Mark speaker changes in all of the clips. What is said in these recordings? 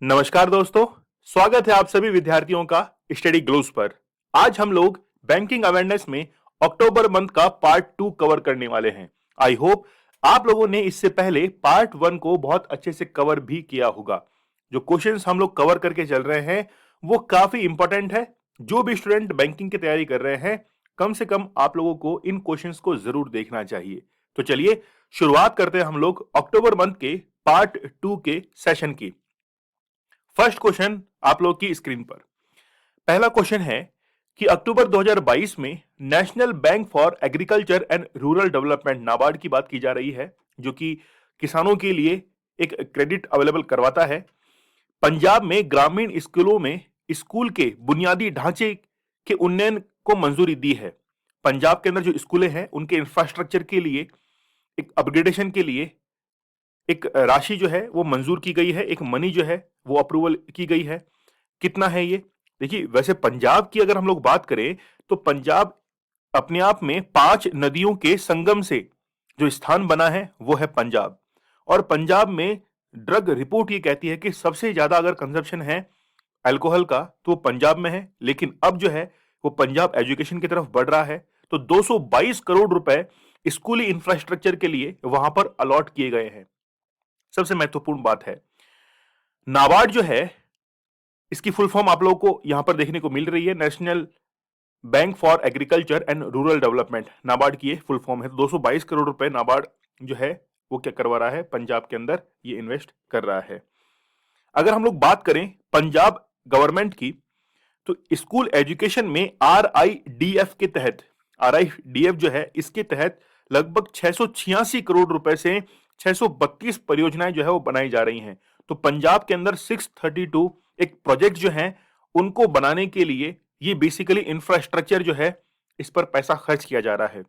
Speaker 1: नमस्कार दोस्तों, स्वागत है आप सभी विद्यार्थियों का स्टडी ग्लोस पर। आज हम लोग बैंकिंग अवेयरनेस में अक्टूबर मंथ का पार्ट 2 कवर करने वाले हैं। आई होप आप लोगों ने इससे पहले पार्ट 1 को बहुत अच्छे से कवर भी किया होगा। जो क्वेश्चंस हम लोग कवर करके चल रहे हैं वो काफी इंपॉर्टेंट है। जो भी स्टूडेंट बैंकिंग की तैयारी कर रहे हैं, कम से कम आप लोगों को इन क्वेश्चंस को जरूर देखना चाहिए। तो चलिए शुरुआत करते हैं हम लोग अक्टूबर मंथ के पार्ट 2 के सेशन की। फर्स्ट क्वेश्चन आप लोग की स्क्रीन पर। पहला क्वेश्चन है कि अक्टूबर 2022 में national bank for agriculture and rural development NABARD की बात की जा रही है, जो कि किसानों के लिए एक क्रेडिट अवेलेबल करवाता है। पंजाब में ग्रामीण स्कूलों में स्कूल के बुनियादी ढांचे के उन्नयन को मंजूरी दी है। पंजाब के अंदर जो स्कूलें हैं उनके इंफ्रास्ट्रक्चर के लिए, एक अपग्रेडेशन के लिए एक राशि जो है वो मंजूर की गई है, एक मनी जो है वो अप्रूवल की गई है। कितना है ये? देखिए, वैसे पंजाब की अगर हम लोग बात करें तो पंजाब अपने आप में 5 नदियों के संगम से जो स्थान बना है वो है पंजाब। और पंजाब में ड्रग रिपोर्ट ये कहती है कि सबसे ज्यादा अगर कंजप्शन है अल्कोहल का तो पंजाब में है। लेकिन अब जो है वो पंजाब एजुकेशन की तरफ बढ़ रहा है, तो 222 करोड़ रुपए स्कूली इंफ्रास्ट्रक्चर के लिए वहां पर अलॉट किए गए हैं। सबसे महत्वपूर्ण बात है, नाबार्ड जो है इसकी फुल फॉर्म आप लोगों को यहां पर देखने को मिल रही है, national bank for agriculture and rural development. NABARD की ये फुल फॉर्म है। 222 करोड़ रुपए नाबार्ड जो है वो क्या करवा रहा है, पंजाब के अंदर ये इन्वेस्ट कर रहा है। अगर हम लोग बात करें पंजाब गवर्नमेंट की, तो स्कूल एजुकेशन में आरआईडीएफ के तहत, आरआईडीएफ जो है इसके तहत लगभग 686 करोड़ रुपए से 632 परियोजनाएं जो है वो बनाई जा रही हैं। तो पंजाब के अंदर 632 एक प्रोजेक्ट जो है उनको बनाने के लिए ये बेसिकली इंफ्रास्ट्रक्चर जो है इस पर पैसा खर्च किया जा रहा है।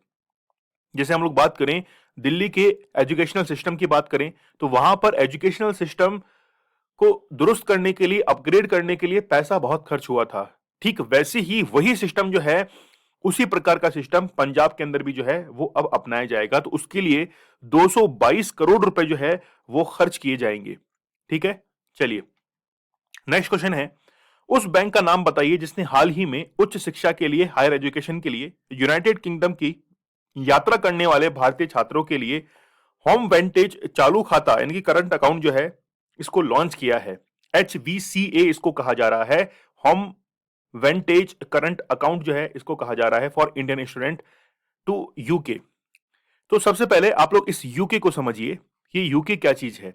Speaker 1: जैसे हम लोग बात करें दिल्ली के एजुकेशनल सिस्टम की बात करें, तो वहां पर एजुकेशनल सिस्टम को दुरुस्त करने के लिए, अपग्रेड करने के लिए पैसा बहुत खर्च हुआ था। ठीक वैसे ही वही सिस्टम जो है, उसी प्रकार का सिस्टम पंजाब के अंदर भी जो है वो अब अपनाया जाएगा। तो उसके लिए 222 करोड़ रुपए जो है वो खर्च किए जाएंगे। ठीक है, चलिए नेक्स्ट क्वेश्चन है, उस बैंक का नाम बताइए जिसने हाल ही में उच्च शिक्षा के लिए, हायर एजुकेशन के लिए यूनाइटेड किंगडम की यात्रा करने वाले भारतीय छात्रों के लिए होम वेंटेज चालू खाता यानी कि करंट अकाउंट जो है इसको लॉन्च किया है। HVCA इसको कहा जा रहा है, होम वेंटेज करंट अकाउंट जो है इसको कहा जा रहा है for Indian student to UK. तो सबसे पहले आप लोग इस यूके को समझिए कि यूके क्या चीज है।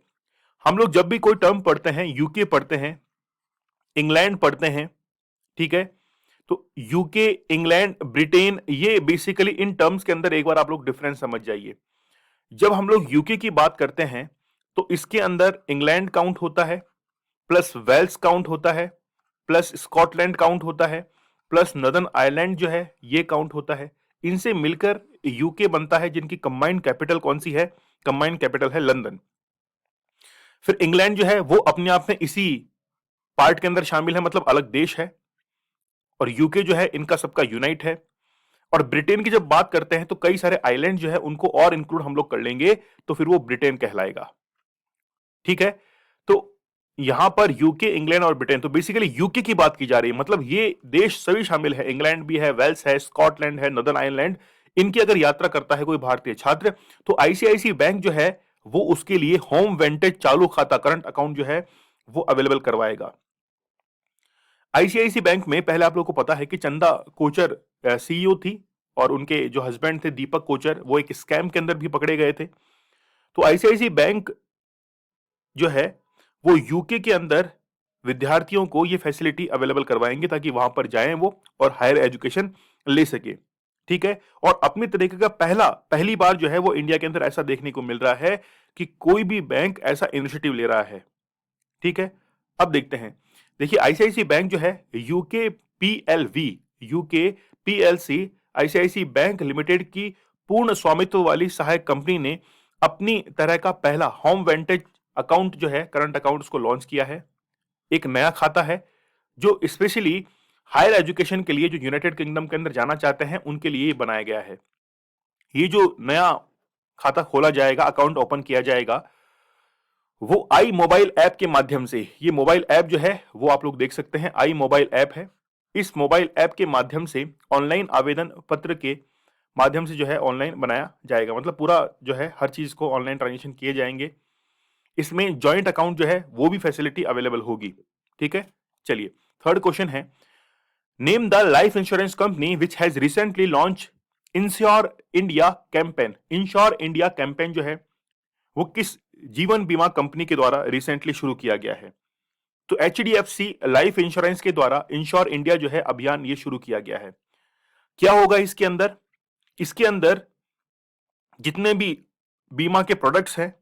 Speaker 1: हम लोग जब भी कोई टर्म पढ़ते हैं, यूके पढ़ते हैं, इंग्लैंड पढ़ते हैं, ठीक है, तो यूके, इंग्लैंड, ब्रिटेन, ये बेसिकली इन टर्म्स के अंदर एक बार आप लोग डिफरेंस समझ जाइए। जब हम लोग यूके की बात करते हैं तो इसके अंदर इंग्लैंड काउंट होता है, प्लस वेल्स काउंट होता है, प्लस स्कॉटलैंड काउंट होता है, प्लस नॉर्दर्न आयरलैंड जो है ये काउंट होता है। इनसे मिलकर यूके बनता है, जिनकी कंबाइंड कैपिटल कौन सी है? कंबाइंड कैपिटल है लंदन। फिर इंग्लैंड जो है वो अपने आप में इसी पार्ट के अंदर शामिल है, मतलब अलग देश है। और यूके जो है इनका सबका यूनाइट है। और ब्रिटेन की जब बात करते हैं तो कई सारे आइलैंड जो है उनको और इंक्लूड हम लोग कर लेंगे, तो फिर वो ब्रिटेन कहलाएगा। ठीक है, तो यहां पर यूके, इंग्लैंड और ब्रिटेन, तो बेसिकली यूके की बात की जा रही है, मतलब ये देश सभी शामिल है। इंग्लैंड भी है, वेल्स है, स्कॉटलैंड है, नॉर्दर्न आयरलैंड। इनकी अगर यात्रा करता है कोई भारतीय छात्र तो आईसीआईसी बैंक जो है वो उसके लिए होम वेंटेज चालू खाता, करंट अकाउंट जो है वो अवेलेबल करवाएगा। आईसीआईसी बैंक में पहले आप लोगों को पता है कि चंदा कोचर सीईओ थी, और उनके जो हस्बैंड थे दीपक कोचर, वो एक स्कैम के अंदर भी पकड़े गए थे। तो आईसीआईसी बैंक जो है वो यूके के अंदर विद्यार्थियों को ये फैसिलिटी अवेलेबल करवाएंगे ताकि वहां पर जाएं वो और हायर एजुकेशन ले सके। ठीक है, और अपनी तरीके का पहली बार जो है वो इंडिया के अंदर ऐसा देखने को मिल रहा है कि कोई भी बैंक ऐसा इनिशिएटिव ले रहा है। ठीक है, अब देखते हैं। देखिए, आईसीआईसी बैंक जो है UK PLC, UK PLC ICICI bank limited की पूर्ण स्वामित्व वाली सहायक कंपनी ने अपनी तरह का पहला होम वेंटेज अकाउंट जो है, करंट अकाउंट, उसको लॉन्च किया है। एक नया खाता है जो स्पेशली हायर एजुकेशन के लिए, जो यूनाइटेड किंगडम के अंदर जाना चाहते हैं उनके लिए बनाया गया है। ये जो नया खाता खोला जाएगा, अकाउंट ओपन किया जाएगा, वो आई मोबाइल ऐप के माध्यम से, ये मोबाइल ऐप जो है वो आप लोग देख सकते हैं, आई मोबाइल ऐप है। इस मोबाइल ऐप के माध्यम से ऑनलाइन आवेदन पत्र के माध्यम से जो है ऑनलाइन बनाया जाएगा, मतलब पूरा जो है हर चीज को ऑनलाइन ट्रांजेक्शन किए जाएंगे। इसमें जॉइंट अकाउंट जो है वो भी फैसिलिटी अवेलेबल होगी। ठीक है, चलिए थर्ड क्वेश्चन है, name the life insurance company which has recently launch ensure India campaign. Ensure India campaign जो है वो किस जीवन बीमा कंपनी के द्वारा रिसेंटली शुरू किया गया है? तो एचडीएफसी लाइफ इंश्योरेंस के द्वारा इंश्योर इंडिया जो है अभियान ये शुरू किया गया है। क्या होगा इसके अंदर? इसके अंदर जितने भी बीमा के प्रोडक्ट्स हैं,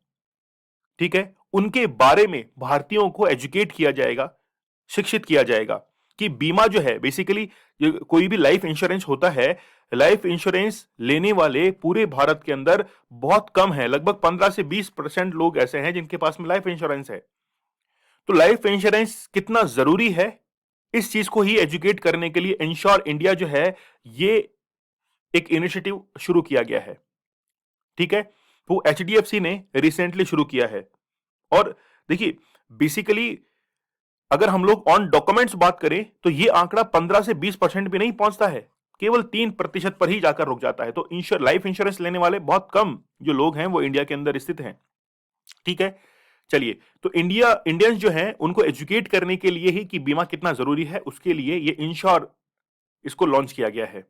Speaker 1: ठीक है, उनके बारे में भारतीयों को एजुकेट किया जाएगा, शिक्षित किया जाएगा कि बीमा जो है बेसिकली कोई भी लाइफ इंश्योरेंस होता है, लाइफ इंश्योरेंस लेने वाले पूरे भारत के अंदर बहुत कम है, लगभग 15 से 20% लोग ऐसे हैं जिनके पास में लाइफ इंश्योरेंस है। तो लाइफ इंश्योरेंस कितना जरूरी है, इस चीज को ही एजुकेट करने के लिए इंश्योर इंडिया जो है ये एक इनिशिएटिव शुरू किया गया है। ठीक है, वो एचडीएफसी ने रिसेंटली शुरू किया है। और देखिए बेसिकली अगर हम लोग ऑन डॉक्यूमेंट्स बात करें तो ये आंकड़ा 15 से 20% भी नहीं पहुंचता है, केवल 3% पर ही जाकर रुक जाता है। तो लाइफ इंश्योरेंस लेने वाले बहुत कम जो लोग हैं वो इंडिया के अंदर स्थित हैं। ठीक है, चलिए तो इंडियंस जो हैं उनको एजुकेट करने के लिए ही कि बीमा कितना जरूरी है, उसके लिए ये इंश्योर इसको लॉन्च किया गया है।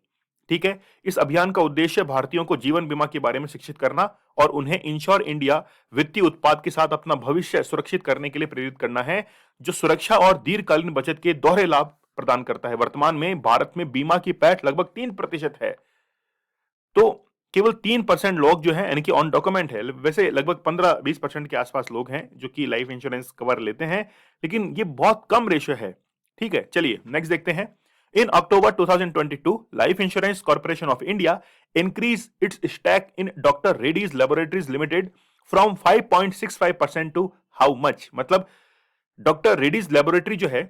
Speaker 1: ठीक है, इस अभियान का उद्देश्य भारतीयों को जीवन बीमा के बारे में शिक्षित करना और उन्हें इंश्योर इंडिया वित्तीय उत्पाद के साथ अपना भविष्य सुरक्षित करने के लिए प्रेरित करना है, जो सुरक्षा और दीर्घकालीन बचत के दोहरे लाभ प्रदान करता है। वर्तमान में भारत में बीमा की पैठ लगभग 3% है, तो केवल 3% लोग जो है यानी कि ऑन डॉक्यूमेंट है। वैसे लगभग 15-20% के आसपास लोग हैं जो कि लाइफ इंश्योरेंस कवर लेते हैं, लेकिन ये बहुत कम रेशियो है। ठीक है, चलिए नेक्स्ट देखते हैं। In October 2022, Life Insurance Corporation of India increased its stake in Dr. Reddy's Laboratories Limited from 5.65% to how much? मतलब डॉक्टर रेड्डीज लेबोरेटरी जो है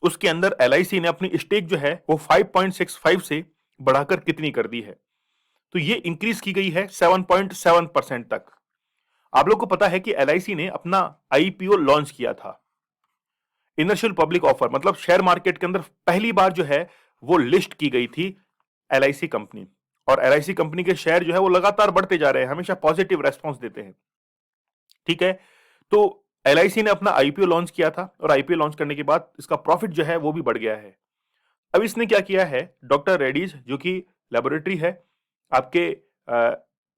Speaker 1: उसके अंदर एलआईसी ने अपनी स्टेक जो है वो 5.65 से बढ़ाकर कितनी कर दी है? तो ये इंक्रीज की गई है 7.7% तक। आप लोग को पता है कि एलआईसी ने अपना आईपीओ लॉन्च किया था, इनिशियल पब्लिक ऑफर, मतलब शेयर मार्केट के अंदर पहली बार जो है वो लिस्ट की गई थी एलआईसी कंपनी। और एलआईसी कंपनी के शेयर जो है वो लगातार बढ़ते जा रहे हैं, हमेशा पॉजिटिव रेस्पॉन्स देते हैं। ठीक है, तो एलआईसी ने अपना आईपीओ लॉन्च किया था और आईपीओ लॉन्च करने के बाद इसका प्रॉफिट जो है वो भी बढ़ गया है। अब इसने क्या किया है, डॉक्टर रेड्डीज जो कि लेबोरेटरी है, आपके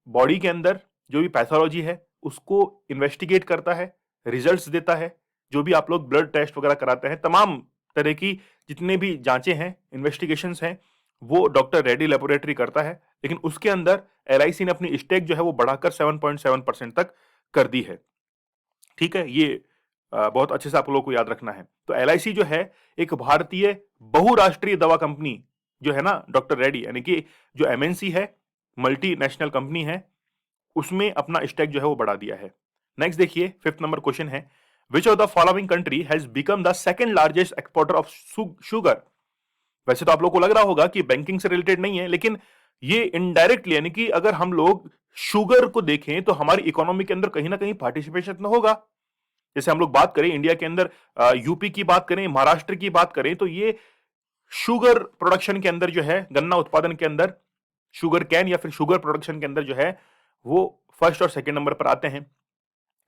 Speaker 1: बॉडी के अंदर जो भी पैथोलॉजी है उसको इन्वेस्टिगेट करता है, रिजल्ट्स देता है। जो भी आप लोग ब्लड टेस्ट वगैरह कराते हैं, तमाम तरह की जितने भी जांचें हैं, इन्वेस्टिगेशंस हैं, वो डॉक्टर रेड्डी लेबोरेटरी करता है। लेकिन उसके अंदर एलआईसी ने अपनी स्टेक जो है वो बढ़ाकर 7.7% तक कर दी है। ठीक है, ये बहुत अच्छे से आप लोगों को याद रखना है। तो एलआईसी जो है एक भारतीय बहुराष्ट्रीय दवा कंपनी जो है ना, डॉक्टर रेड्डी यानी कि जो एमएनसी है, मल्टीनेशनल कंपनी है, उसमें अपना स्टेक जो है वो बढ़ा दिया है। नेक्स्ट देखिए, 5th नंबर क्वेश्चन है, विच of the following country has become the second largest exporter of sugar? वैसे तो आप लोग को लग रहा होगा कि बैंकिंग से रिलेटेड नहीं है, लेकिन ये इनडायरेक्टली यानी कि अगर हम लोग शुगर को देखें तो हमारी इकोनॉमी के अंदर कहीं ना कहीं पार्टिसिपेशन तो होगा। जैसे हम लोग बात करें इंडिया के अंदर, यूपी की बात करें, महाराष्ट्र की बात करें, तो ये शुगर प्रोडक्शन के अंदर जो है, गन्ना उत्पादन के अंदर, शुगर कैन या फिर शुगर प्रोडक्शन के अंदर जो है वो फर्स्ट और सेकंड नंबर पर आते हैं।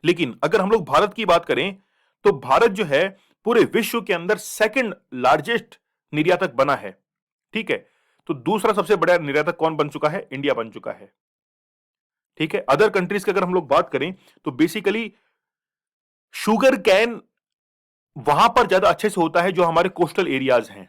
Speaker 1: लेकिन अगर हम लोग भारत की बात करें तो भारत जो है पूरे विश्व के अंदर सेकंड लार्जेस्ट निर्यातक बना है। ठीक है, तो दूसरा सबसे बड़ा निर्यातक कौन बन चुका है? इंडिया बन चुका है। ठीक है, अदर कंट्रीज की अगर हम लोग बात करें तो बेसिकली शुगर कैन वहां पर ज्यादा अच्छे से होता है जो हमारे कोस्टल एरियाज हैं।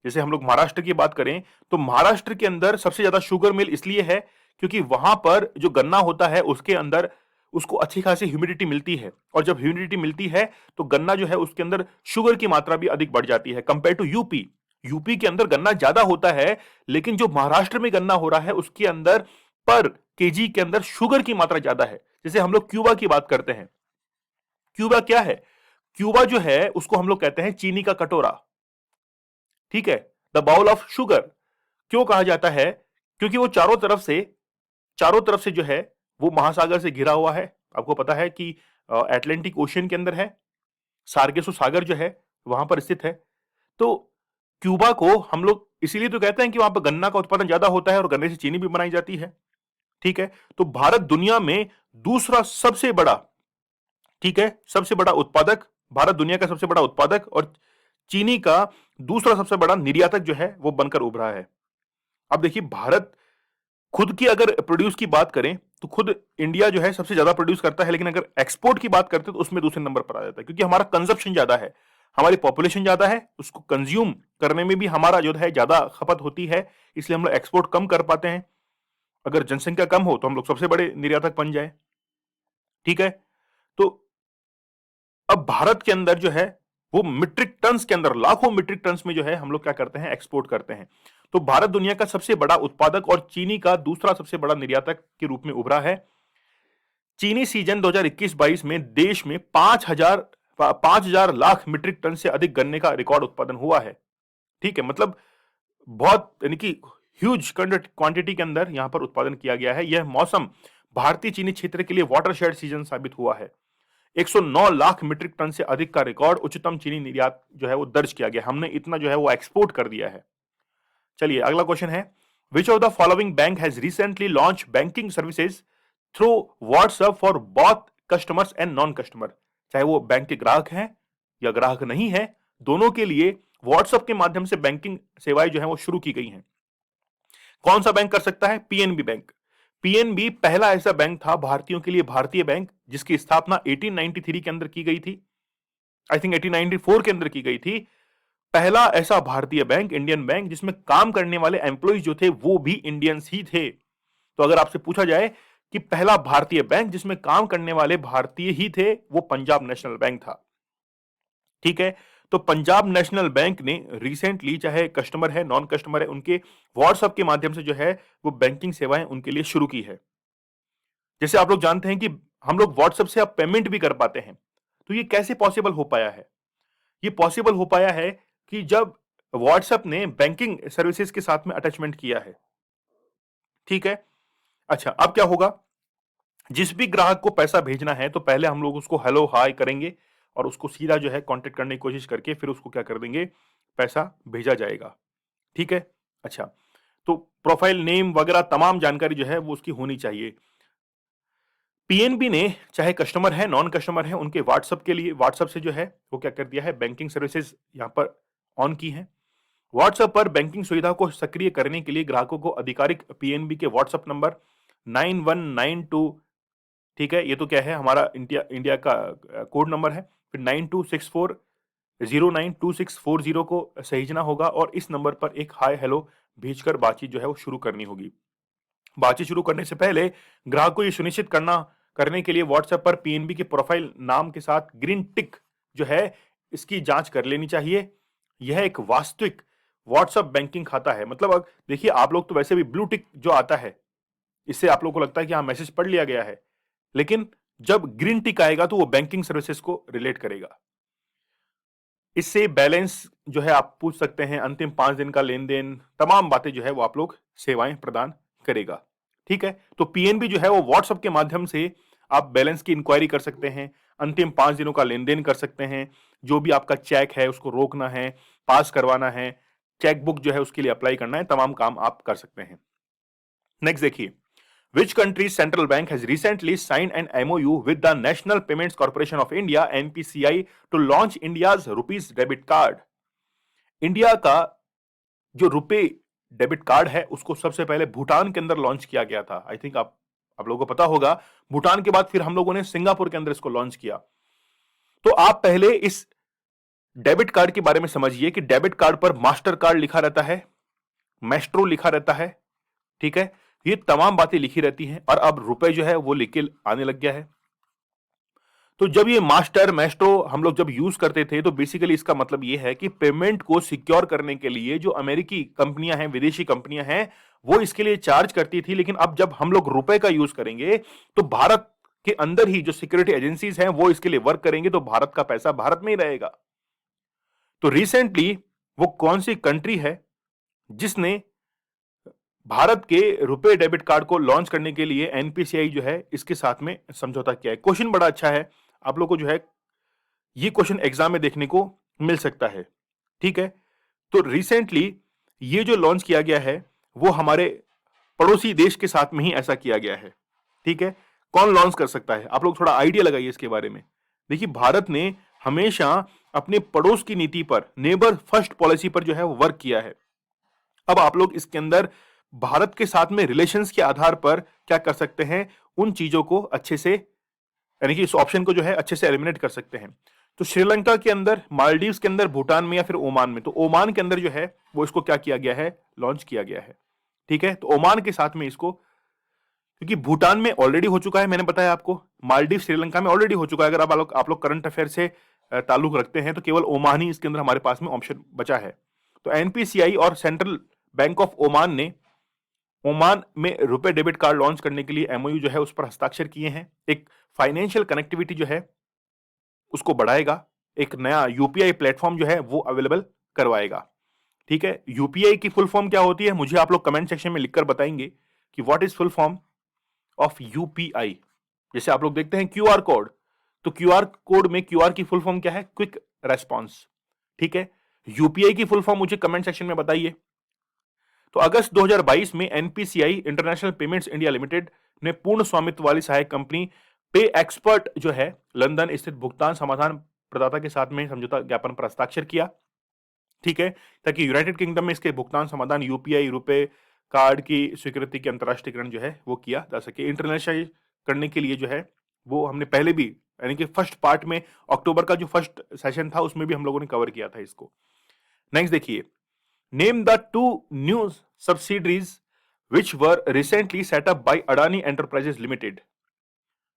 Speaker 1: जैसे हम लोग महाराष्ट्र की बात करें तो महाराष्ट्र के अंदर सबसे ज्यादा शुगर मिल इसलिए है क्योंकि वहां पर जो गन्ना होता है उसके अंदर उसको अच्छी खासी ह्यूमिडिटी मिलती है, और जब ह्यूमिडिटी मिलती है तो गन्ना जो है उसके अंदर शुगर की मात्रा भी अधिक बढ़ जाती है कंपेयर टू यूपी। यूपी के अंदर गन्ना ज्यादा होता है, लेकिन जो महाराष्ट्र में गन्ना हो रहा है उसके अंदर पर केजी के अंदर शुगर की मात्रा ज्यादा है। जैसे हम लोग क्यूबा की बात करते हैं, क्यूबा क्या है? क्यूबा जो है उसको हम लोग कहते हैं चीनी का कटोरा। ठीक है, द बाउल ऑफ शुगर क्यों कहा जाता है? क्योंकि वो चारों तरफ से जो है वो महासागर से घिरा हुआ है। आपको पता है कि अटलांटिक ओशियन के अंदर है, सार्गेसो सागर जो है वहां पर स्थित है। तो क्यूबा को हम लोग इसीलिए तो कहते हैं कि वहां पर गन्ना का उत्पादन ज्यादा होता है और गन्ने से चीनी भी बनाई जाती है। ठीक है, तो भारत दुनिया में दूसरा सबसे बड़ा, ठीक है, सबसे बड़ा उत्पादक, भारत दुनिया का सबसे बड़ा उत्पादक और चीनी का दूसरा सबसे बड़ा निर्यातक जो है वो बनकर उभरा है। अब देखिए, भारत खुद की अगर प्रोड्यूस की बात करें तो खुद इंडिया जो है सबसे ज्यादा प्रोड्यूस करता है, लेकिन अगर एक्सपोर्ट की बात करते हैं तो उसमें दूसरे नंबर पर आ जाता है, क्योंकि हमारा कंजप्शन ज्यादा है, हमारी पॉपुलेशन ज्यादा है, उसको कंज्यूम करने में भी हमारा जो है ज्यादा खपत होती है, इसलिए हम लोग एक्सपोर्ट कम कर पाते हैं। अगर जनसंख्या कम हो तो हम लोग सबसे बड़े निर्यातक बन जाए। ठीक है, तो अब भारत के अंदर जो है वो मीट्रिक टन्स के अंदर, लाखों मीट्रिक टन्स में जो है हम लोग क्या करते हैं, एक्सपोर्ट करते हैं। तो भारत दुनिया का सबसे बड़ा उत्पादक और चीनी का दूसरा सबसे बड़ा निर्यातक के रूप में उभरा है। चीनी सीजन 2021-22 में देश में 5,000 लाख मीट्रिक टन से अधिक गन्ने का रिकॉर्ड उत्पादन हुआ है। ठीक है, मतलब बहुत, यानी कि ह्यूज क्वांटिटी के अंदर यहां पर उत्पादन किया गया है। यह मौसम भारतीय चीनी क्षेत्र के लिए वाटरशेड सीजन साबित हुआ है। 109 लाख मीट्रिक टन से अधिक का रिकॉर्ड उच्चतम चीनी निर्यात जो है वो दर्ज किया गया। हमने इतना जो है वो एक्सपोर्ट कर दिया है। चलिए अगला क्वेश्चन है, विच of the following bank has recently launch banking services through WhatsApp for both customers and non customer. चाहे वो बैंक के ग्राहक हैं या ग्राहक नहीं है, दोनों के लिए व्हाट्सएप के माध्यम से बैंकिंग सेवाएं जो है वो शुरू की गई हैं। कौन सा बैंक कर सकता है? PNB bank. पीएनबी पहला ऐसा बैंक था भारतीयों के लिए, भारतीय बैंक, जिसकी स्थापना 1893 के अंदर की गई थी, आई थिंक 1894 के अंदर की गई थी। पहला ऐसा भारतीय बैंक, इंडियन बैंक, जिसमें काम करने वाले एम्प्लॉइज जो थे वो भी इंडियंस ही थे। तो अगर आपसे पूछा जाए कि पहला भारतीय बैंक जिसमें काम करने वाले भारतीय ही थे, वो पंजाब नेशनल बैंक था। ठीक है, तो पंजाब नेशनल बैंक ने रिसेंटली, चाहे कस्टमर है नॉन कस्टमर है, उनके व्हाट्सएप के माध्यम से जो है वो बैंकिंग सेवाएं उनके लिए शुरू की है। जैसे आप लोग जानते हैं कि हम लोग व्हाट्सएप से अब पेमेंट भी कर पाते हैं। तो ये कैसे पॉसिबल हो पाया है? ये पॉसिबल हो पाया है कि जब व्हाट्सएप ने बैंकिंग सर्विसेज के साथ में अटैचमेंट किया है। ठीक है, अच्छा अब क्या होगा, जिस भी ग्राहक को पैसा भेजना है तो पहले हम लोग उसको हेलो हाय करेंगे और उसको सीधा जो है कांटेक्ट करने की कोशिश करके फिर उसको क्या कर देंगे, पैसा भेजा जाएगा। ठीक है, अच्छा, तो प्रोफाइल नेम वगैरह तमाम जानकारी जो है वो उसकी होनी चाहिए। पीएनबी ने चाहे कस्टमर है नॉन कस्टमर है, उनके व्हाट्सएप के लिए, व्हाट्सएप से जो है वो क्या कर दिया है, बैंकिंग सर्विसेज यहां पर ऑन की है। व्हाट्सएप पर बैंकिंग सुविधा को सक्रिय करने के लिए ग्राहकों को आधिकारिक पीएनबी के व्हाट्सएप नंबर 9192, ठीक है, ये तो क्या है, हमारा इंडिया इंडिया का कोड नंबर है, फिर 9264092640 को सहेजना होगा और इस नंबर पर एक हाय हेलो भेजकर बातचीत जो है वो शुरू करनी होगी। बातचीत शुरू करने से पहले ग्राहक को यह सुनिश्चित करने के लिए व्हाट्सएप पर पीएनबी के प्रोफाइल नाम के साथ ग्रीन टिक जो है इसकी जांच कर लेनी चाहिए। यह एक वास्तविक व्हाट्सएप बैंकिंग खाता है। मतलब देखिए, आप लोग तो वैसे भी ब्लू टिक जो आता है, इससे आप लोग को लगता है कि हाँ मैसेज पढ़ लिया गया है, लेकिन जब ग्रीन टिक आएगा तो वो बैंकिंग सर्विसेज को रिलेट करेगा। इससे बैलेंस जो है आप पूछ सकते हैं, अंतिम 5 दिन का लेन देन, तमाम बातें जो है वो आप लोग सेवाएं प्रदान करेगा। ठीक है, तो पीएनबी जो है वो व्हाट्सएप के माध्यम से आप बैलेंस की इंक्वायरी कर सकते हैं, अंतिम 5 दिनों का लेन देन कर सकते हैं, जो भी आपका चेक है उसको रोकना है, पास करवाना है, चेक बुक जो है उसके लिए अप्लाई करना है, तमाम काम आप कर सकते हैं। नेक्स्ट देखिए, which country's central bank has recently signed an MOU with the National Payments Corporation of India NPCI to launch India's rupees debit card? India का जो रुपए डेबिट कार्ड है उसको सबसे पहले भूटान के अंदर लॉन्च किया गया था। आई थिंक आप लोगों को पता होगा, भूटान के बाद फिर हम लोगों ने सिंगापुर के अंदर इसको लॉन्च किया। तो आप पहले इस डेबिट कार्ड के बारे में समझिए कि डेबिट कार्ड पर मास्टर कार्ड लिखा रहता है, मैस्ट्रो लिखा रहता है, ठीक है, ये तमाम बातें लिखी रहती हैं, और अब रुपए जो है वो लिख के आने लग गया है। तो जब ये मास्टर मैस्ट्रो हम लोग जब यूज करते थे तो बेसिकली इसका मतलब ये है कि पेमेंट को सिक्योर करने के लिए जो अमेरिकी कंपनियां हैं, विदेशी कंपनियां हैं, वो इसके लिए चार्ज करती थी। लेकिन अब जब हम लोग रुपए का यूज करेंगे तो भारत के अंदर ही जो सिक्योरिटी एजेंसीज हैं वो इसके लिए वर्क करेंगे, तो भारत का पैसा भारत में ही रहेगा। तो रिसेंटली वो कौन सी कंट्री है जिसने भारत के रुपए डेबिट कार्ड को लॉन्च करने के लिए एनपीसीआई जो है इसके साथ में समझौता किया है? क्वेश्चन बड़ा अच्छा है, आप लोग को जो है ये क्वेश्चन एग्जाम में देखने को मिल सकता है। ठीक है, तो रिसेंटली ये जो लॉन्च किया गया है वो हमारे पड़ोसी देश के साथ में ही ऐसा किया गया है। ठीक है, कौन लॉन्च कर सकता है, आप लोग थोड़ा आइडिया लगाइए इसके बारे में। देखिए, भारत ने हमेशा अपने पड़ोस की नीति पर, नेबर फर्स्ट पॉलिसी पर जो है वो वर्क किया है। अब आप लोग इसके अंदर भारत के साथ में रिलेशंस के आधार पर क्या कर सकते हैं, उन चीजों को अच्छे से, यानी कि इस ऑप्शन को जो है अच्छे से एलिमिनेट कर सकते हैं। तो श्रीलंका के अंदर, मालदीव्स के अंदर, भूटान में या फिर ओमान में, तो ओमान के अंदर जो है वो इसको क्या किया गया है, लॉन्च किया गया है। ठीक है, तो ओमान के साथ में इसको, क्योंकि भूटान में ऑलरेडी हो चुका है, मैंने बताया आपको, मालदीव श्रीलंका में ऑलरेडी हो चुका है। अगर आप लोग करंट अफेयर से ताल्लुक रखते हैं तो केवल ओमान ही इसके अंदर हमारे पास में ऑप्शन बचा है। तो एनपीसीआई और सेंट्रल बैंक ऑफ ओमान ने ओमान में रुपए डेबिट कार्ड लॉन्च करने के लिए एमओयू जो है उस पर हस्ताक्षर किए हैं। एक फाइनेंशियल कनेक्टिविटी जो है उसको बढ़ाएगा, एक नया यूपीआई प्लेटफॉर्म जो है वो अवेलेबल करवाएगा। ठीक है, यूपीआई की फुल फॉर्म क्या होती है, मुझे आप लोग कमेंट सेक्शन में लिखकर बताएंगे कि what is full form of UPI. जैसे आप लोग देखते हैं क्यूआर कोड, तो क्यूआर कोड में क्यूआर की फुल फॉर्म क्या है, क्विक रेस्पॉन्स। ठीक है, यूपीआई की फुल फॉर्म मुझे कमेंट सेक्शन में बताइए। तो अगस्त 2022 में NPCI, international payments India limited ने पूर्ण स्वामित्व वाली सहायक कंपनी पे एक्सपर्ट जो है लंदन स्थित भुगतान समाधान प्रदाता के साथ में समझौता ज्ञापन पर हस्ताक्षर किया। ठीक है, ताकि यूनाइटेड किंगडम में इसके भुगतान समाधान यूपीआई, रुपए कार्ड की स्वीकृति के अंतर्राष्ट्रीयकरण जो है वो किया जा सके। इंटरनेशनलाइज करने के लिए जो है वो हमने पहले भी, यानी कि फर्स्ट पार्ट में, अक्टूबर का जो फर्स्ट सेशन था उसमें भी हम लोगों ने कवर किया था इसको। नेक्स्ट देखिए, name the two new subsidiaries which were recently set up by Adani enterprises limited.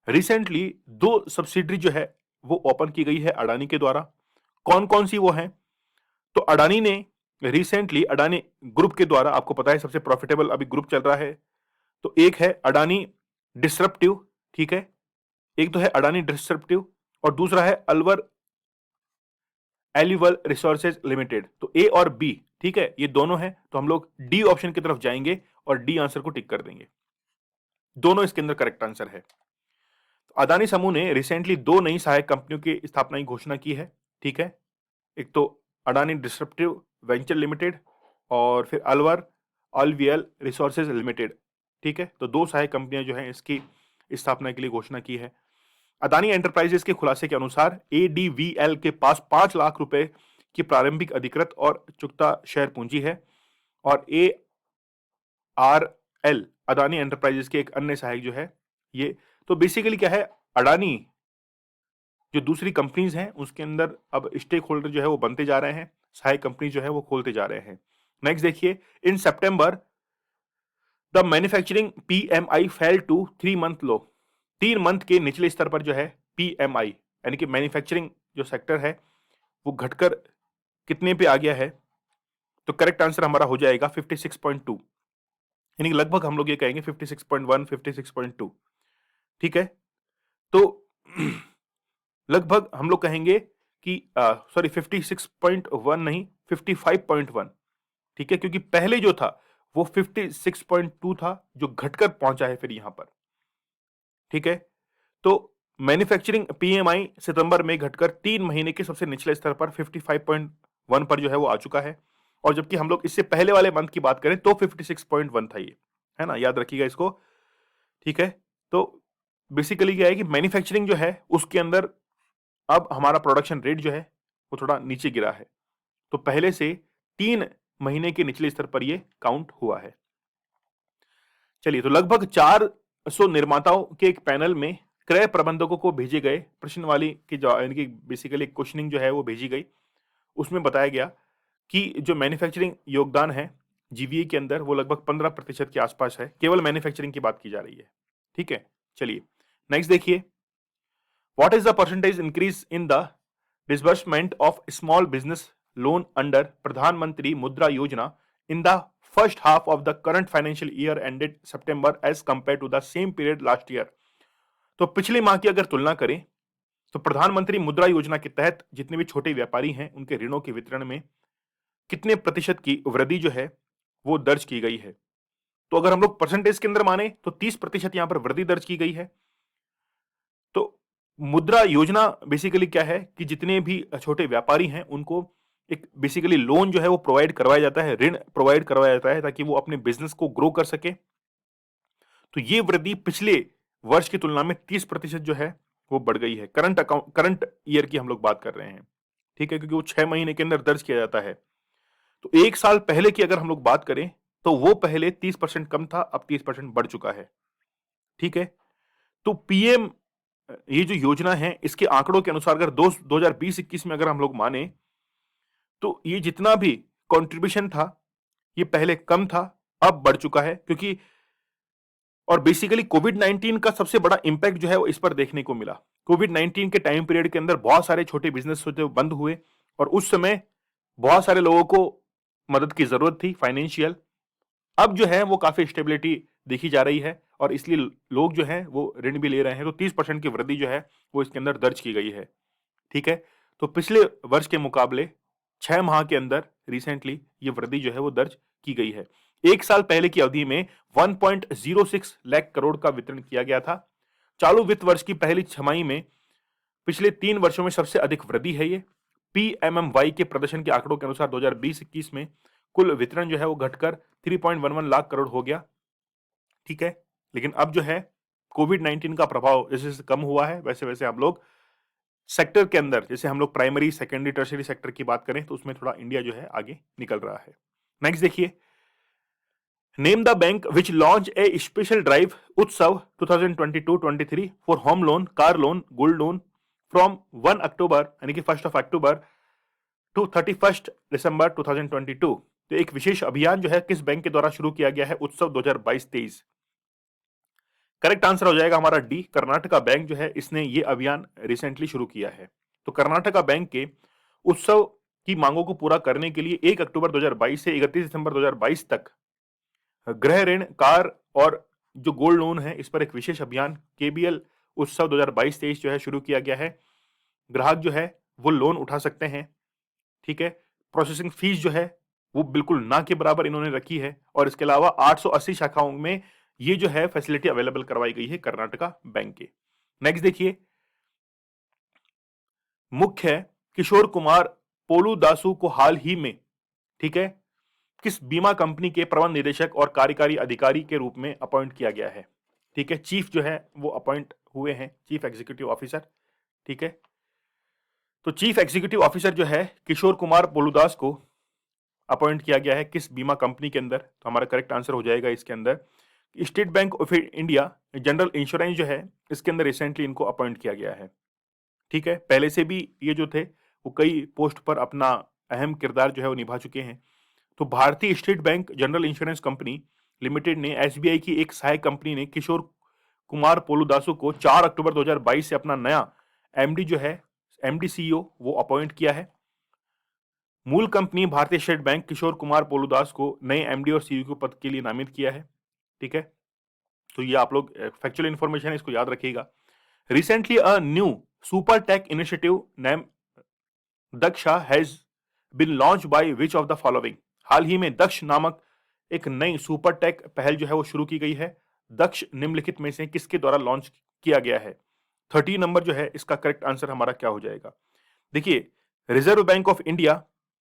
Speaker 1: Recently दो सब्सिडरी जो है वो ओपन की गई है अडानी के द्वारा। कौन कौन सी वो हैं, तो अडानी ने रिसेंटली, अडानी ग्रुप के द्वारा, आपको पता है सबसे प्रॉफिटेबल अभी ग्रुप चल रहा है, तो एक है अडानी डिस्रप्टिव। ठीक है, एक तो है अडानी डिस्रप्टिव और दूसरा है अलवर एलिवल रिसोर्सेज लिमिटेड। तो ए और बी, ठीक है, ये दोनों है, तो हम लोग डी ऑप्शन की तरफ जाएंगे और डी आंसर को टिक कर देंगे। दोनों इसके अंदर करेक्ट आंसर है। तो अदानी समूह ने रिसेंटली दो नई सहायक कंपनियों की स्थापना की घोषणा की है। ठीक है, एक तो अडानी डिस्रप्टिव वेंचर लिमिटेड और फिर अलवर ऑलवीएल रिसोर्सेज लिमिटेड। ठीक है, तो दो सहायक कंपनियां जो हैं इसकी स्थापना के लिए घोषणा की है। अदानी एंटरप्राइजेस के खुलासे के अनुसार एडीवीएल के पास 5 लाख रुपए की प्रारंभिक अधिकृत और चुकता शेयर पूंजी है और ARL अदानी एंटरप्राइजेस के एक अन्य सहायक जो है ये। तो बेसिकली क्या है, अडानी जो दूसरी कंपनीज हैं उसके अंदर अब स्टेक होल्डर जो है वो बनते जा रहे हैं, सहायक कंपनी जो है वो खोलते जा रहे हैं। नेक्स्ट देखिए, in September the manufacturing PMI fell to 3 month low. 3 month के निचले स्तर पर जो है पीएमआई, यानी कि मैन्युफैक्चरिंग जो सेक्टर है वो घटकर कितने पे आ गया है, तो करेक्ट आंसर हमारा हो जाएगा 56.2, यानी कि लगभग हम लोग ये कहेंगे 56.1, 56.2। ठीक है, तो लगभग हम लोग कहेंगे कि सॉरी 56.1 नहीं, 55.1। ठीक है, क्योंकि पहले जो था वो 56.2 था जो घटकर पहुंचा है फिर यहां पर। ठीक है, तो मैन्युफैक्चरिंग पीएमआई सितंबर में घटकर 3 महीने के सबसे निचले स्तर पर 55.1 पर जो है वो आ चुका है। और जबकि हम लोग इससे पहले वाले मंथ की बात करें तो 56.1 था ये, है ना, याद रखिएगा इसको। ठीक है, तो बेसिकली क्या है कि मैन्युफैक्चरिंग जो है उसके अंदर अब हमारा प्रोडक्शन रेट जो है वो थोड़ा नीचे गिरा है, तो पहले से 3 महीने के निचले स्तर पर ये काउंट हुआ है। चलिए, तो लगभग 400 निर्माताओं के एक पैनल में क्रय प्रबंधकों को भेजे गए प्रश्नवाली की, यानी कि बेसिकली क्वेश्चनिंग जो है वो भेजी गई। उसमें बताया गया कि जो मैन्युफैक्चरिंग योगदान है जीवीए के अंदर वो लगभग 15% के आसपास है, केवल मैन्युफैक्चरिंग की बात की जा रही है। ठीक है, चलिए नेक्स्ट देखिए, what is the percentage increase in the disbursement of small business loan under Pradhan Mantri Mudra Yojana in the first half of the current financial year ended September as compare to the same period last year. तो पिछले माह की अगर तुलना करें तो प्रधानमंत्री मुद्रा योजना के तहत जितने भी छोटे व्यापारी हैं उनके ऋणों के वितरण में कितने प्रतिशत की वृद्धि जो है वो दर्ज की गई है। तो अगर हम लोग परसेंटेज के अंदर माने तो 30% यहां पर वृद्धि दर्ज की गई है। तो मुद्रा योजना बेसिकली क्या है कि जितने भी छोटे व्यापारी हैं उनको एक बेसिकली लोन जो है वो प्रोवाइड करवाया जाता है, ऋण प्रोवाइड करवाया जाता है ताकि वो अपने बिजनेस को ग्रो कर सके। तो ये वृद्धि पिछले वर्ष की तुलना में 30% जो है वो बढ़ गई है। करंट ईयर की हम लोग बात कर रहे हैं, ठीक है, क्योंकि वो 6 महीने के अंदर दर्ज किया जाता है। तो एक साल पहले की अगर हम लोग बात करें तो वो पहले 30% कम था, अब 30% बढ़ चुका है। ठीक है। तो पीएम ये जो योजना है इसके आंकड़ों के अनुसार अगर 2020-21 में अगर हम लोग माने तो ये जितना भी कंट्रीब्यूशन था ये पहले कम था, अब बढ़ चुका है, क्योंकि और बेसिकली कोविड 19 का सबसे बड़ा इंपैक्ट जो है वो इस पर देखने को मिला। कोविड 19 के टाइम पीरियड के अंदर बहुत सारे छोटे बिजनेस जो बंद हुए और उस समय बहुत सारे लोगों को मदद की जरूरत थी फाइनेंशियल। अब जो है वो काफी स्टेबिलिटी देखी जा रही है और इसलिए लोग जो है वो ऋण भी ले रहे हैं। तो 30% की वृद्धि जो है वो इसके अंदर दर्ज की गई है। ठीक है। तो पिछले वर्ष के मुकाबले 6 माह के अंदर रिसेंटली ये वृद्धि जो है वो दर्ज की गई है। एक साल पहले की अवधि में 1.06 लाख करोड़ का वितरण किया गया था। चालू वित्त वर्ष की पहली छमाही में पिछले 3 वर्षों में सबसे अधिक वृद्धि है ये। पीएमएमवाई के प्रदर्शन के आंकड़ों के अनुसार 2020-21 में कुल वितरण जो है वो घटकर 3.11 लाख करोड़ हो गया। ठीक है। लेकिन अब जो है कोविड 19 का प्रभाव जैसे जैसे कम हुआ है वैसे वैसे हम लोग सेक्टर के अंदर, जैसे हम लोग प्राइमरी सेकेंडरी टर्शियरी सेक्टर की बात करें तो उसमें थोड़ा इंडिया जो है आगे निकल रहा है। नेक्स्ट देखिए, name the bank which launch a special drive उत्सव 2022-23 for home loan, car loan, gold loan from 1 अक्टूबर यानी कि 1 अक्टूबर टू 31 दिसंबर 2022। तो एक विशेष अभियान जो है किस बैंक के द्वारा शुरू किया गया है उत्सव 2022-23? करेक्ट आंसर हो जाएगा हमारा डी, कर्नाटका बैंक जो है इसने ये अभियान रिसेंटली शुरू किया है। तो कर्नाटका बैंक के उत्सव की मांगों को पूरा करने के लिए 1 अक्टूबर 2022 से 31 दिसंबर 2022 तक गृह ऋण, कार और जो गोल्ड लोन है इस पर एक विशेष अभियान केबीएल उत्सव 2022-23 जो है शुरू किया गया है। ग्राहक जो है वो लोन उठा सकते हैं। ठीक है। प्रोसेसिंग फीस जो है वो बिल्कुल ना के बराबर इन्होंने रखी है और इसके अलावा 880 शाखाओं में ये जो है फैसिलिटी अवेलेबल करवाई गई है कर्नाटका बैंक के। नेक्स्ट देखिए, मुख्य किशोर कुमार पोलू दासु को हाल ही में, ठीक है, किस बीमा कंपनी के प्रबंध निदेशक और कार्यकारी अधिकारी के रूप में अपॉइंट किया गया है? ठीक है, चीफ जो है वो अपॉइंट हुए हैं, चीफ एग्जीक्यूटिव ऑफिसर। ठीक है। तो चीफ एग्जीक्यूटिव ऑफिसर जो है किशोर कुमार पोलूदास को अपॉइंट किया गया है किस बीमा कंपनी के अंदर? तो हमारा करेक्ट आंसर हो जाएगा इसके अंदर state bank of India general insurance जो है इसके अंदर रिसेंटली इनको अपॉइंट किया गया है। ठीक है। पहले से भी ये जो थे वो कई पोस्ट पर अपना अहम किरदार जो है वो निभा चुके हैं। तो भारतीय state bank general insurance company limited ने एसबीआई की एक सहायक कंपनी ने किशोर कुमार पोलूदासु को 4 अक्टूबर 2022 से अपना नया एमडी जो है एमडी सीईओ वो अपॉइंट किया है। मूल कंपनी भारतीय स्टेट बैंक किशोर कुमार पोलूदास को नए एमडी और सीईओ के पद के लिए नामित किया है। ठीक है। तो ये आप लोग फैक्चुअल इंफॉर्मेशन है, इसको याद रखिएगा। Recently a new super tech initiative name Daksha has been launched by which of the following? हाल ही में दक्ष नामक एक नई सुपर टेक पहल जो है वो शुरू की गई है। दक्ष निम्नलिखित में से किसके द्वारा लॉन्च किया गया है? 30 नंबर जो है इसका करेक्ट आंसर हमारा क्या हो जाएगा? देखिए, रिजर्व बैंक ऑफ इंडिया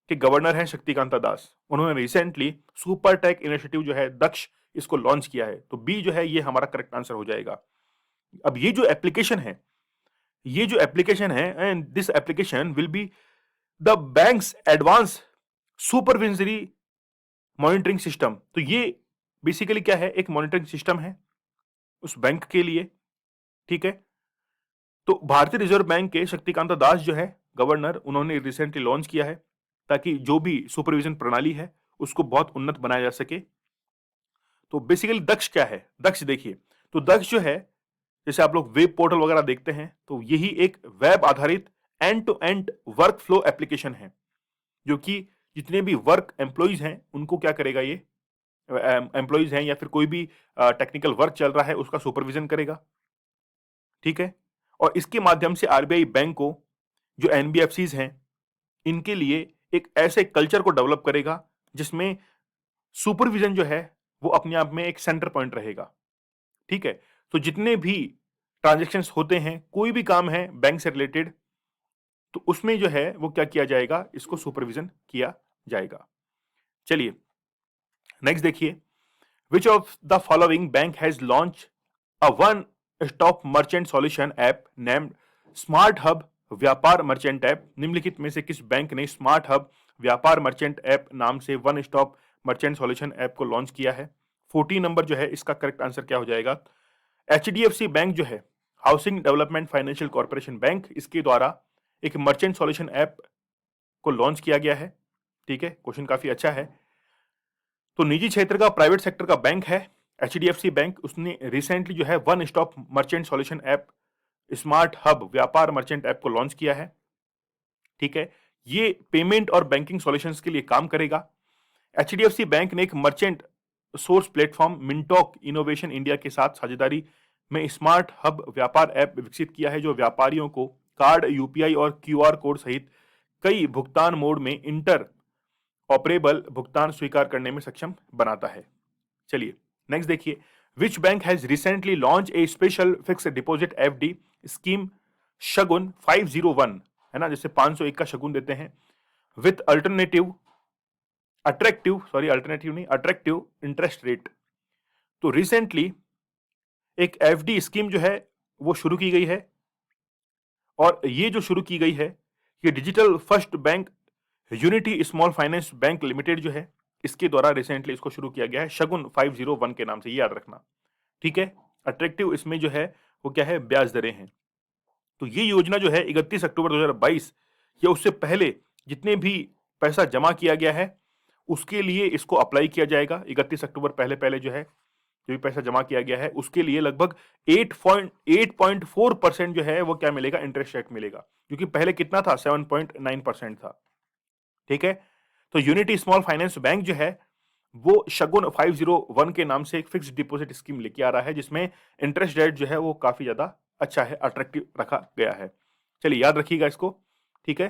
Speaker 1: के गवर्नर हैं शक्तिकांता दास। उन्होंने रिसेंटली सुपर टेक इनिशिएटिव जो है दक्ष इसको लॉन्च किया है। तो बी जो है ये हमारा करेक्ट आंसर हो जाएगा। अब ये जो एप्लीकेशन है, and this application will be the banks advance सुपरविजनरी monitoring system. तो ये बेसिकली क्या है? एक मॉनिटरिंग सिस्टम है उस बैंक के लिए। ठीक है। तो भारतीय रिजर्व बैंक के शक्तिकांता दास जो है गवर्नर, उन्होंने रिसेंटली लॉन्च किया है ताकि जो भी सुपरविजन प्रणाली है उसको बहुत उन्नत बनाया जा सके। तो बेसिकली दक्ष क्या है? दक्ष देखिए, तो दक्ष जो है जैसे आप लोग वेब पोर्टल वगैरह देखते हैं तो यही एक वेब आधारित end to end work flow application है जो कि जितने भी वर्क एम्प्लॉइज हैं उनको क्या करेगा? ये एम्प्लॉइज हैं या फिर कोई भी टेक्निकल वर्क चल रहा है उसका सुपरविजन करेगा। ठीक है। और इसके माध्यम से आरबीआई बैंक को जो एनबीएफसीज हैं इनके लिए एक ऐसे कल्चर को डेवलप करेगा जिसमें सुपरविजन जो है वो अपने आप में एक सेंटर पॉइंट रहेगा। ठीक है। तो जितने भी ट्रांजेक्शन्स होते हैं, कोई भी काम है बैंक से रिलेटेड, तो उसमें जो है वो क्या किया जाएगा, इसको सुपरविजन किया जाएगा। चलिए नेक्स्ट देखिए, विच of the following bank has launch a one stop merchant solution app named smart hub व्यापार मर्चेंट ऐप? निम्नलिखित में से किस बैंक ने स्मार्ट हब व्यापार मर्चेंट ऐप नाम से one stop merchant solution app को लॉन्च किया है? 14 नंबर जो है इसका करेक्ट आंसर क्या हो जाएगा? एचडीएफसी बैंक जो है, housing development financial corporation bank, इसके द्वारा एक मर्चेंट सॉल्यूशन ऐप को लॉन्च किया गया है। ठीक है, क्वेश्चन काफी अच्छा है। तो निजी क्षेत्र का, प्राइवेट सेक्टर का बैंक है एचडीएफसी बैंक, उसने रिसेंटली जो है one stop merchant solution app smart hub व्यापार मर्चेंट ऐप को लॉन्च किया है। ठीक है, ये पेमेंट और बैंकिंग सॉल्यूशंस के लिए काम करेगा। एचडीएफसी बैंक ने एक merchant source platform Mintoak innovation India के साथ साझेदारी में स्मार्ट हब व्यापार ऐप विकसित किया है, जो व्यापारियों को कार्ड, यूपीआई और क्यूआर कोड सहित कई भुगतान मोड में इंटर ऑपरेबल भुगतान स्वीकार करने में सक्षम बनाता है। चलिए नेक्स्ट देखिए, which bank has recently launch a special fix deposit FD scheme Shagun 501, है ना, जैसे 501 का शगुन देते हैं, विथ अट्रैक्टिव इंटरेस्ट रेट। तो रिसेंटली एक एफडी स्कीम जो है वो शुरू की गई है, और ये जो शुरू की गई है ये digital first bank unity small finance bank limited जो है, इसके द्वारा रिसेंटली इसको शुरू किया गया है शगुन 501 के नाम से, ये याद रखना। ठीक है, अट्रैक्टिव इसमें जो है वो क्या है, ब्याज दरें हैं। तो ये योजना जो है 31 अक्टूबर 2022 या उससे पहले जितने भी पैसा जमा किया गया है उसके लिए इसको अप्लाई किया जाएगा। 31 अक्टूबर पहले पहले जो है जो भी पैसा जमा किया गया है उसके लिए लगभग 8.4% जो है वो क्या मिलेगा, इंटरेस्ट रेट मिलेगा, क्योंकि पहले कितना था, 7.9% था। ठीक है, तो यूनिटी स्मॉल फाइनेंस बैंक जो है वो शगुन 501 के नाम से एक फिक्स्ड डिपॉजिट स्कीम लेके आ रहा है, जिसमें इंटरेस्ट रेट जो है वो काफी ज्यादा अच्छा है, अट्रैक्टिव रखा गया है। चलिए याद रखिएगा इसको। ठीक है,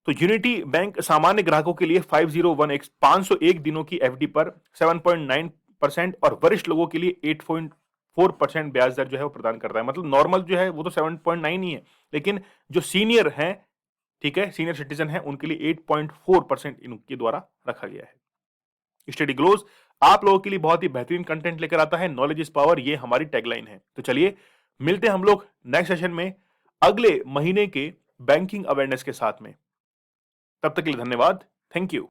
Speaker 1: तो यूनिटी बैंक सामान्य ग्राहकों के लिए 501 दिनों की एफडी पर 7.9% और वरिष्ठ लोगों के लिए 8.4% ब्याज दर जो है वो प्रदान कर रहा है। मतलब नॉर्मल जो है वो तो 7.9 ही है, लेकिन जो सीनियर हैं, ठीक है, सीनियर सिटीजन है, उनके लिए 8.4% इनके द्वारा रखा गया है। स्टडी ग्लोस आप लोगों के लिए बहुत ही बेहतरीन कंटेंट लेकर आता है, नॉलेज इज पावर, ये हमारी टैगलाइन है। तो चलिए मिलते हैं हम लोग नेक्स्ट सेशन में अगले महीने के बैंकिंग अवेयरनेस के साथ में। तब तक के लिए धन्यवाद, थैंक यू।